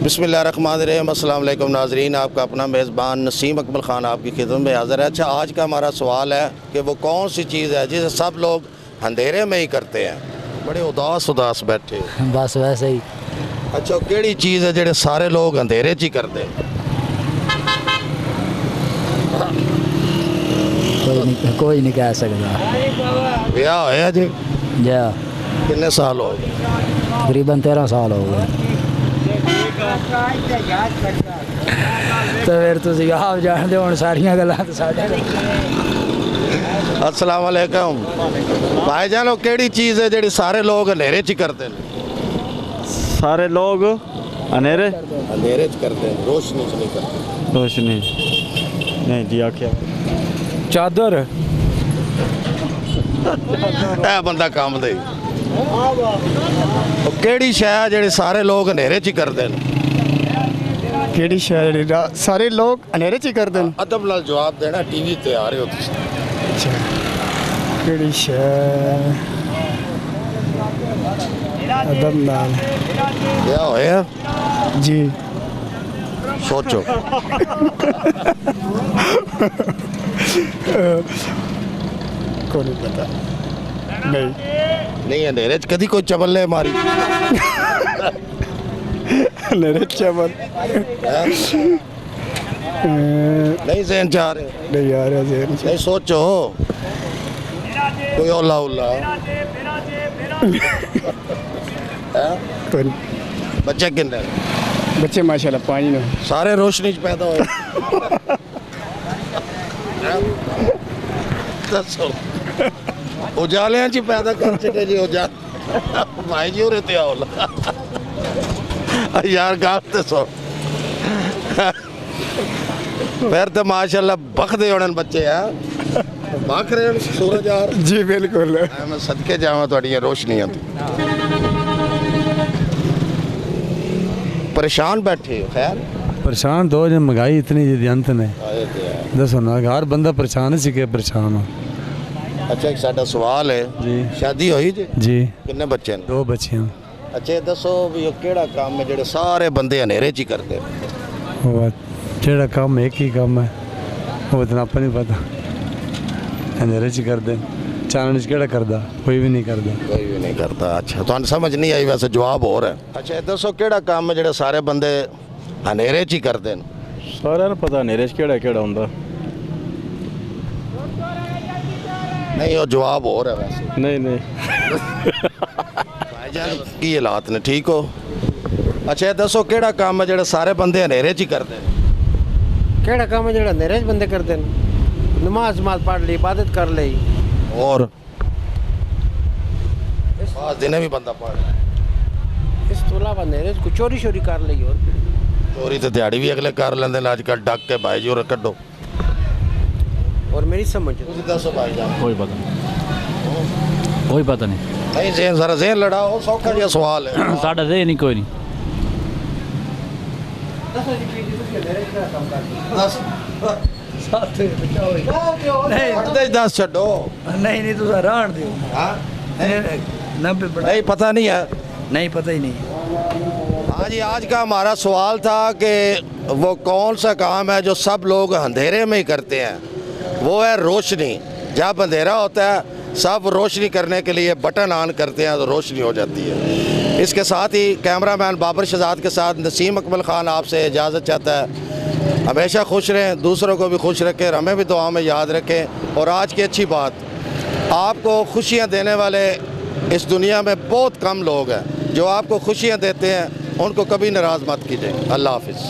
बिस्मिल्लाहिर्रहमानिर्रहीम। अस्सलाम वालेकुम नाज़रीन, आपका अपना मेज़बान नसीम अकमल ख़ान आपकी खिदमत में हाज़िर है। अच्छा, आज का हमारा सवाल है कि वो कौन सी चीज़ है जिसे सब लोग अंधेरे में ही करते हैं। बड़े उदास उदास बैठे। बस वैसे ही। अच्छा, केड़ी चीज़ है जेड़े सारे लोग अंधेरे च ही करते? कोई नहीं कह सकता। ब्याह होया जी? जा कितने साल हो गए? तकरीबन 13 साल हो गए। तो फिर तुसी आप जानते हो सारियां गल्लां तो साडे। अस्सलाम वालेकुम भाईजान, वो केड़ी चीज़ है जेड़ी सारे लोग अंधेरे च ही करते हैं? सारे लोग अंधेरे अंधेरे च करते हैं, रोशनी च नहीं करते। रोशनी नहीं जी, आख्या चादर। ए बंदा काम दे। वो केड़ी शै है जेड़ी सारे लोग अंधेरे च ही करते हैं? केड़ी शहर सारे लोग अंधेरे च ही करते हैं। अदब नाल जवाब देना, टीवी ते आ रहे हो तुसीं। अच्छा, केड़ी शहर अदब नाल ब्याह होया जी। सोचो। को नहीं पता। नहीं नहीं, अंधेरे च कदी कोई चबल्ले मारी? अंधेरे चमन नहीं ज़हन च आ रहे? नहीं आ रहा ज़हन से। नहीं सोचो, कोई ओला उल्ला कोई बच्चे किन्ने? बच्चे माशाल्लाह 5 ने। सारे रोशनी च पैदा होए? दसो, उजालियां च पैदा कर चुके जी भाई जी। उरे ते आओ यार, गाल ते सो फिर तो माशाल्लाह बखदे होने बच्चे हैं, बख रहे हैं सूरज यार। जी बिल्कुल। मैं सदके जावां तुहाडियां रोशनियां तो। परेशान बैठे हो? खैर परेशान दो जन महंगाई इतनी जी अंत ने आए ते है। दसो ना, हर बंदा परेशान ही के परेशान हो अच्छा, एक साडा सवाल है जी। शादी होई जी? जी, किन्ने बच्चे ने? 2 बच्चियां। अच्छा, ये दसो भी वो केड़ा काम है जेड़े सारे बंदे अंधेरे च ही करते हैं? वो जेड़ा काम एक ही काम है, वो इतना अपन नहीं पता। अंधेरे च कर दे, चानन च केड़ा करदा? कोई भी नहीं करदा। कोई भी नहीं करता। अच्छा, तुहानू समझ नहीं आई, वैसे जवाब हो रहा है। अच्छा, ये दसो केड़ा काम है जेड़े सारे बंदे अंधेरे च ही करते हैं? सारे ने पता अंधेरे च केड़ा केड़ा हुंदा। नहीं, वो जवाब हो रहा है वैसे। नहीं नहीं भाईजान की हालात ने, ठीक हो? अच्छा, ये दसो केड़ा काम है जेड़े सारे बंदे अंधेरे च ही करते हैं? केड़ा काम है जेड़ा अंधेरे च बंदे करते हैं? नमाज पढ़ ली, इबादत कर ली। और आज दिन भी बंदा पढ़ रहा है। इस तो अलावा अंधेरे च कोई चोरी शोरी कर ली। और चोरी तो दिहाड़ी भी अगले कर लेंदे ने अजकल, डक के भाई जी और कड्डो। और मेरी समझ तुसीं दसो भाईजान। कोई पता नहीं। नहीं, ज़हन जरा ज़हन लड़ाओ, सौखा जिहा सवाल है। साडा दे नहीं कोई नहीं। दस छो। नहीं तुसा रहन दियो। नहीं पता नहीं है। नहीं पता ही नहीं। हाँ जी, आज का हमारा सवाल था कि वो कौन सा काम है जो सब लोग अंधेरे में ही करते हैं? वो है रोशनी। जब अंधेरा होता है सब रोशनी करने के लिए बटन ऑन करते हैं तो रोशनी हो जाती है। इसके साथ ही कैमरामैन बाबर शहजाद के साथ नसीम अकमल ख़ान आपसे इजाज़त चाहता है। हमेशा खुश रहें, दूसरों को भी खुश रखें, हमें भी दुआ में याद रखें। और आज की अच्छी बात, आपको खुशियाँ देने वाले इस दुनिया में बहुत कम लोग हैं। जो आपको खुशियाँ देते हैं उनको कभी नाराज़ मत कीजिए। अल्लाह हाफ़िज़।